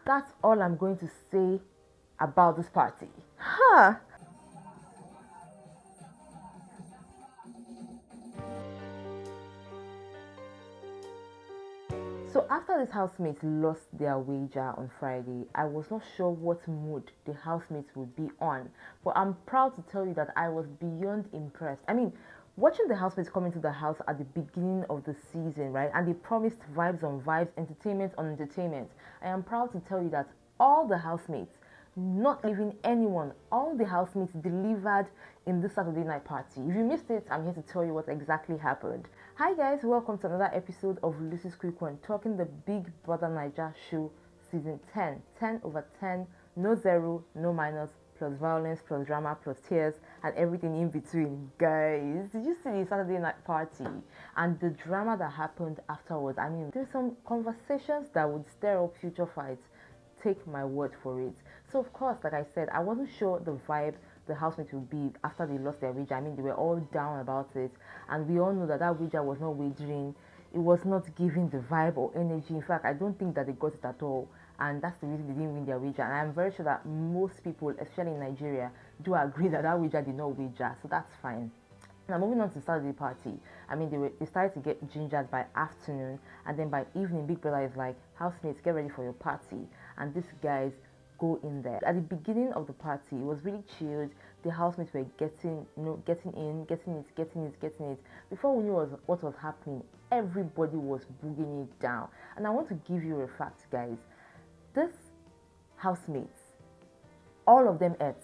That's all I'm going to say about this party. Huh. So after these housemates lost their wager on Friday, I was not sure what mood the housemates would be on. But I'm proud to tell you that I was beyond impressed. I mean, watching the housemates come into the house at the beginning of the season, right? And they promised vibes on vibes, entertainment on entertainment. I am proud to tell you that all the housemates, not leaving anyone, all the housemates delivered in this Saturday night party. If you missed it, I'm here to tell you what exactly happened. Hi guys, welcome to another episode of Lucy's Quick One, talking the Big Brother Naija show season 10. 10 over 10, no zero, no minus, plus violence, plus drama, plus tears, and everything in between. Guys, did you see the Saturday night party and the drama that happened afterwards? I mean, there's some conversations that would stir up future fights. Take my word for it. So of course, like I said, I wasn't sure the vibe the housemates would be after they lost their wager. I mean, they were all down about it, and we all know that that wager was not wagering. It was not giving the vibe or energy. In fact, I don't think that they got it at all, and that's the reason they didn't win their wager. And I'm very sure that most people, especially in Nigeria, do agree that that wager did not wager. So that's fine. Now moving on to Saturday party, I mean they started to get gingered by afternoon, and then by evening, Big Brother is like, housemates, get ready for your party, and these guys go in there. At the beginning of the party, it was really chilled. The housemates were getting in, getting it. Before we knew what was happening, everybody was booging it down. And I want to give you a fact, guys. This housemates, all of them ate.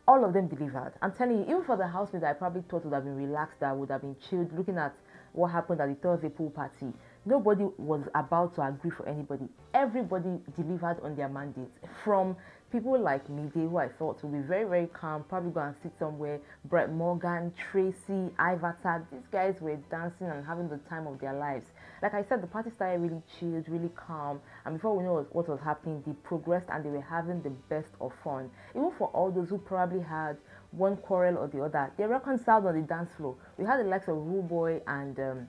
All of them delivered. I'm telling you, even for the housemate that I probably thought would have been relaxed, that would have been chilled, looking at what happened at the Thursday pool party, nobody was about to agree for anybody. Everybody delivered on their mandates. From people like Dede, who I thought would be very, very calm, probably go and sit somewhere, Brett Morgan, Tracy, Ivata, these guys were dancing and having the time of their lives. Like I said, the party started really chilled, really calm, and before we know what was happening, they progressed and they were having the best of fun. Even for all those who probably had one quarrel or the other, they reconciled on the dance floor. We had the likes of Rude Boy and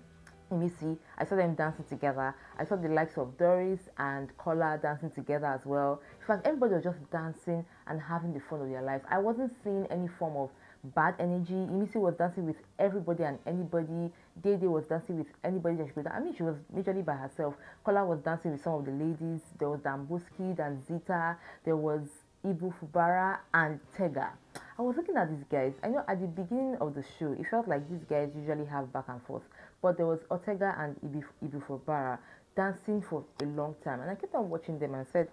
Imisi. I saw them dancing together. I saw the likes of Doris and Kola dancing together as well. In fact, everybody was just dancing and having the fun of their lives. I wasn't seeing any form of bad energy. Imisi was dancing with everybody and anybody. Dede was dancing with anybody that she could. I mean, she was majorly by herself. Kola was dancing with some of the ladies. There was Dambuski, Danzita. There was Ibu Fubara and Tega. I was looking at these guys. I know at the beginning of the show, it felt like these guys usually have back and forth. But there was Ortega and Ibu Fubara dancing for a long time. And I kept on watching them and said,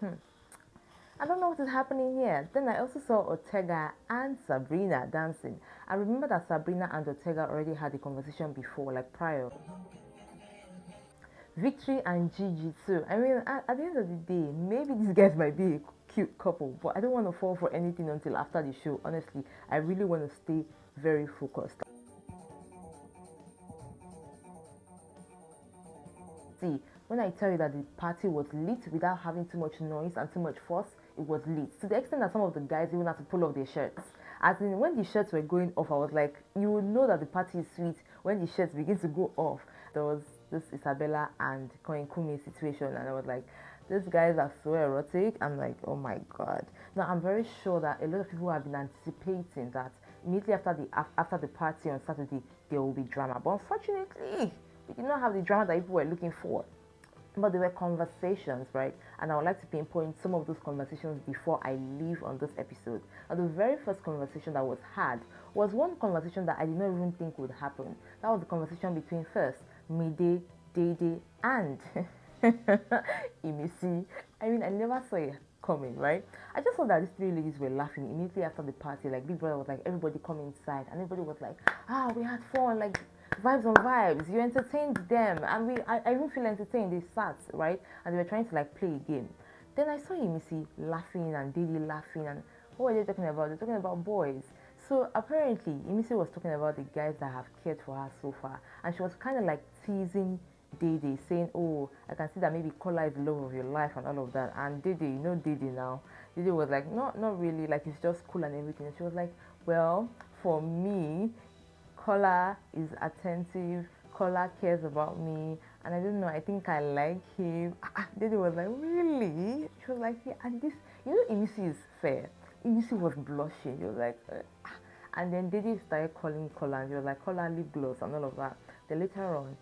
I don't know what is happening here. Then I also saw Ortega and Sabrina dancing. I remember that Sabrina and Ortega already had a conversation before, like prior. Victory and Gigi too. I mean, at the end of the day, maybe these guys might be a cute couple, but I don't want to fall for anything until after the show. Honestly, I really want to stay very focused. See, when I tell you that the party was lit without having too much noise and too much fuss, it was lit. To the extent that some of the guys even had to pull off their shirts. As in, when the shirts were going off, I was like, you would know that the party is sweet when the shirts begin to go off. There was this Isabella and Koinkumi situation, and I was like, these guys are so erotic. I'm like, oh my god. Now I'm very sure that a lot of people have been anticipating that immediately after the party on Saturday there will be drama. But unfortunately, we did not have the drama that people were looking for. But there were conversations, right? And I would like to pinpoint some of those conversations before I leave on this episode. And the very first conversation that was had was one conversation that I did not even think would happen. That was the conversation between first Mide, Dede, and Imisi. I mean, I never saw it coming, right? I just saw that these three ladies were laughing immediately after the party. Like, Big Brother was like, everybody come inside, and everybody was like, we had fun, like vibes on vibes. You entertained them, and I even feel entertained. They sat, right, and they were trying to like play a game. Then I saw Imisi laughing and Dede laughing, and what were they talking about? They're talking about boys. So apparently, Imisi was talking about the guys that have cared for her so far, and she was kind of like teasing Dede, saying, "Oh, I can see that maybe Kola is the love of your life and all of that." And Dede, you know Dede now. Dede was like, not really. Like it's just cool and everything. And she was like, "Well, for me, Kola is attentive. Kola cares about me, And I don't know, I think I like him. Dede was like, really? She was like, yeah, and this, Imisi is fair. Imisi was blushing. She was like, and then Dede started calling Kola, and she was like, Kola lip gloss and all of that. Then later on,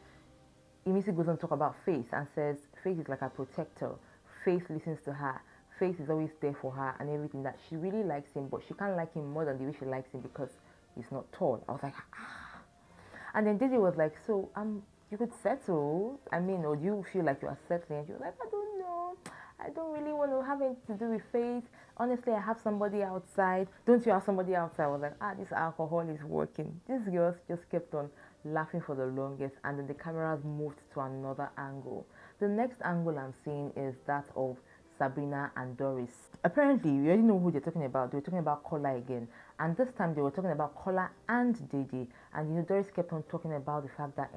Imisi goes on to talk about Faith and says Faith is like a protector. Faith listens to her. Faith is always there for her and everything. That she really likes him, but she can't like him more than the way she likes him because he's not tall. I was like, ah. And then Dede was like, so you could settle. I mean, or do you feel like you are settling? And she was like, I don't know. I don't really want to have anything to do with Faith. Honestly, I have somebody outside. Don't you have somebody outside? I was like, this alcohol is working. These girls just kept on laughing for the longest, and then the cameras moved to another angle. The next angle I'm seeing is that of Sabrina and Doris. Apparently, we already know who they're talking about. They were talking about Kola again, and this time they were talking about Kola and Dede. And Doris kept on talking about the fact that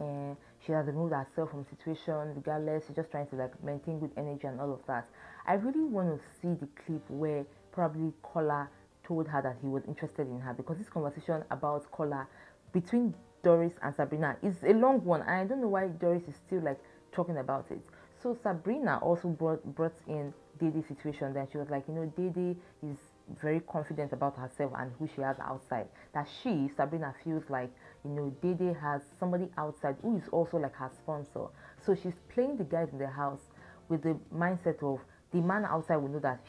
she has removed herself from the situation, regardless. She's just trying to like maintain good energy and all of that. I really want to see the clip where probably Kola told her that he was interested in her, because this conversation about Kola between Doris and Sabrina is a long one, and I don't know why Doris is still like talking about it. So Sabrina also brought in Dede's situation. Then she was like, Dede is very confident about herself and who she has outside. That Sabrina, feels like, Dede has somebody outside who is also like her sponsor. So she's playing the guys in the house with the mindset of the man outside will know that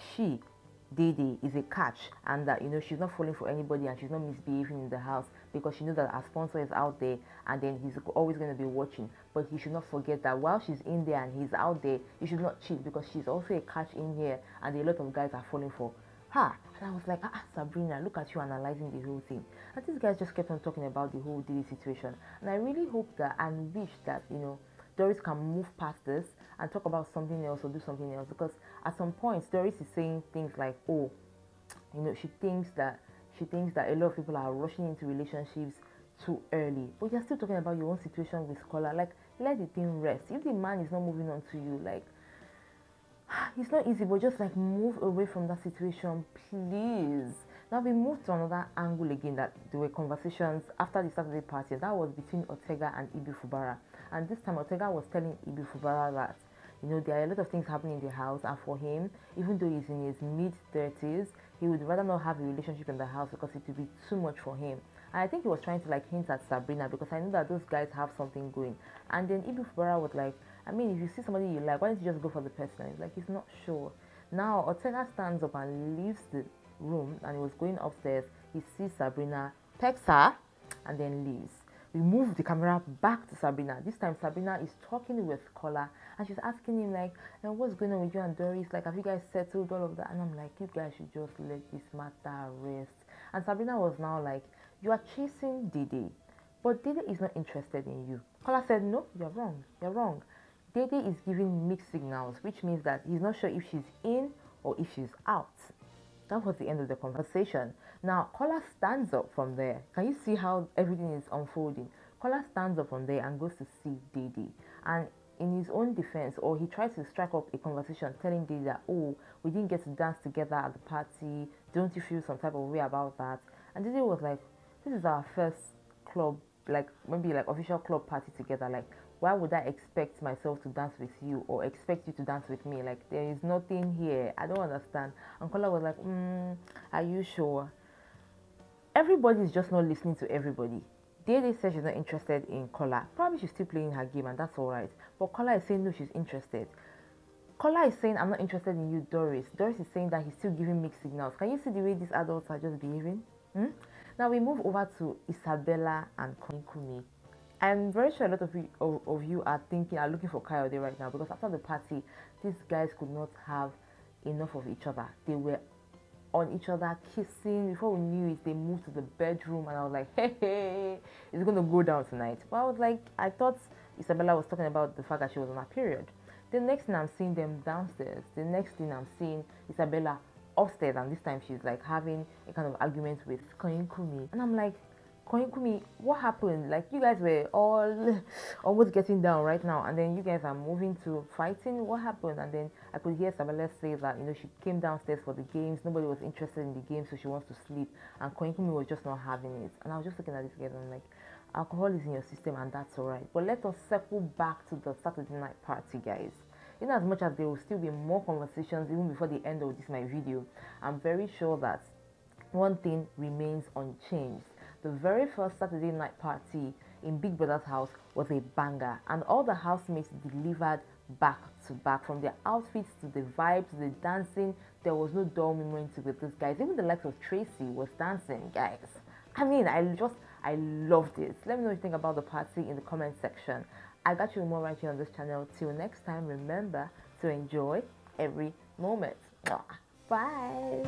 Dede is a catch, and that she's not falling for anybody and she's not misbehaving in the house, because she knows that her sponsor is out there and then he's always going to be watching. But he should not forget that while she's in there and he's out there, he should not cheat, because she's also a catch in here and a lot of guys are falling for her. And I was like, Sabrina, look at you analyzing the whole thing. And these guys just kept on talking about the whole Dede situation, and I really hope that and wish that Doris can move past this and talk about something else or do something else, because at some points Doris is saying things like, she thinks that a lot of people are rushing into relationships too early. But you're still talking about your own situation with Scholar. Like, let the thing rest. If the man is not moving on to you, like, it's not easy, but just like move away from that situation, please. Now we moved to another angle again, that there were conversations after the Saturday party. That was between Ortega and Ibi Fubara. And this time Ortega was telling Ibi Fubara that, there are a lot of things happening in the house, and for him, even though he's in his mid-30s, he would rather not have a relationship in the house because it would be too much for him. And I think he was trying to like hint at Sabrina, because I know that those guys have something going. And then Ibi Fubara was like, I mean, if you see somebody you like, why don't you just go for the person? And he's like, he's not sure. Now Ortega stands up and leaves the room, and he was going upstairs. He sees Sabrina, pecks her, and then leaves. We move the camera back to Sabrina. This time Sabrina is talking with Kola, and she's asking him like, what's going on with you and Doris? Like, have you guys settled all of that? And I'm like, you guys should just let this matter rest. And Sabrina was now like, you are chasing Dede, but Dede is not interested in you. Kola said, no, you're wrong. You're wrong. Dede is giving mixed signals, which means that he's not sure if she's in or if she's out. That was the end of the conversation. Now, Kola stands up from there. Can you see how everything is unfolding? Kola stands up from there and goes to see Dede. And in his own defense, or he tries to strike up a conversation telling Dede that, we didn't get to dance together at the party. Don't you feel some type of way about that? And Dede was like, this is our first club, like maybe like official club party together. Like, why would I expect myself to dance with you or expect you to dance with me? Like, there is nothing here. I don't understand. And Kola was like, are you sure? Everybody is just not listening to everybody. Dede says she's not interested in Kola. Probably she's still playing her game, and that's all right. But Kola is saying, no, she's interested. Kola is saying, I'm not interested in you, Doris. Doris is saying that he's still giving mixed signals. Can you see the way these adults are just behaving? Now we move over to Isabella and Kumi. I'm very sure a lot of you are looking for Kayode right now, because after the party, these guys could not have enough of each other. They were on each other, kissing. Before we knew it, they moved to the bedroom, and I was like, hey, it's going to go down tonight. But I thought Isabella was talking about the fact that she was on her period. The next thing I'm seeing them downstairs. The next thing I'm seeing Isabella upstairs, and this time she's like having a kind of argument with Kumi. And I'm like, Kumi, what happened? Like, you guys were all almost getting down right now, and then you guys are moving to fighting. What happened? And then I could hear Isabella say that, she came downstairs for the games. Nobody was interested in the game, so she wants to sleep. And Kumi was just not having it. And I was just looking at this together, and I'm like, alcohol is in your system, and that's all right. But let us circle back to the Saturday night party, guys. In as much as there will still be more conversations even before the end of this my video, I'm very sure that one thing remains unchanged. The very first Saturday night party in Big Brother's house was a banger, and all the housemates delivered back to back. From their outfits to the vibes to the dancing, there was no dull moment with these guys. Even the likes of Tracy was dancing, guys. I mean, I loved it. Let me know what you think about the party in the comment section. I got you more right here on this channel. Till next time, remember to enjoy every moment. Bye.